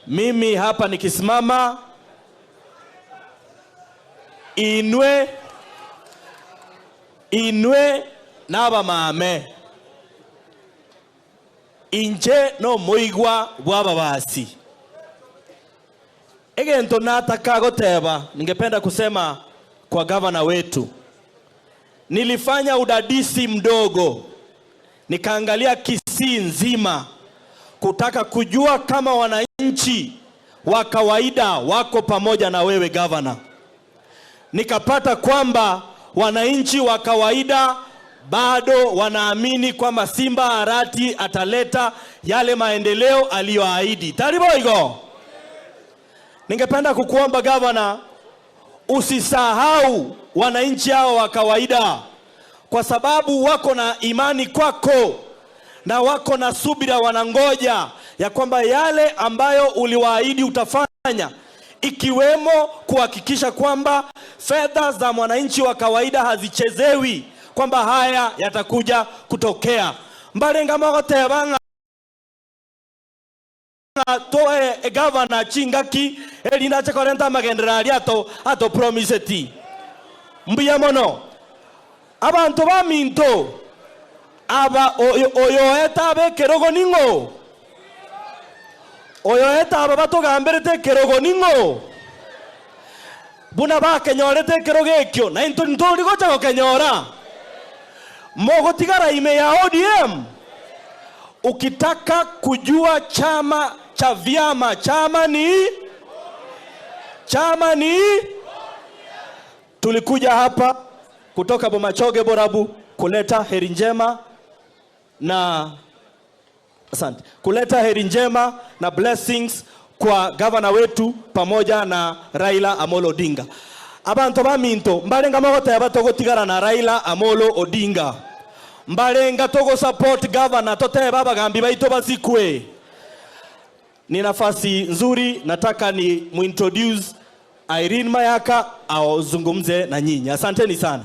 Mimi hapa nikisimama, inwe naba mame inje no muigwa bwababasi. Egento nataka goteba, ningependa kusema kwa gavana wetu, nilifanya udadisi mdogo, nikaangalia Kisii nzima kutaka kujua kama wananchi wa kawaida wako pamoja na wewe gavana. Nikapata kwamba wananchi wa kawaida bado wanaamini kwamba Simba Arati ataleta yale maendeleo aliyoahidi. Tariboigo. Ningependa kukuomba gavana, usisahau wananchi hao wa kawaida, kwa sababu wako na imani kwako na wako na subira, wanangoja ya kwamba yale ambayo uliwaahidi utafanya, ikiwemo kuhakikisha kwamba fedha za mwananchi wa kawaida hazichezewi, kwamba haya yatakuja kutokea. Mbalenga magotebanga toe gavana chingaki elina chekorenta magenderali ato promiseti mbuya mono abantu baminto aba oyo eta be kerogo ningo oyo eta aba batogamberete kerogo ningo buna ba kenyorete kerogo ekyo na into ndoli gocha gokenyora mogo tigara ime ya ODM. Ukitaka kujua chama cha vyama, chama ni tulikuja hapa kutoka Bomachoge Borabu kuleta heri njema na asante, kuleta heri njema na blessings kwa governor wetu pamoja na Raila Amolo Odinga. Abantu baminto mbalenga magote abatogotigara na Raila Amolo Odinga, mbalenga togo support governor tote baba gambi baito basikwe. Ni nafasi nzuri, nataka ni muintroduce Irene Mayaka aozungumze na nyinyi. Asanteni sana.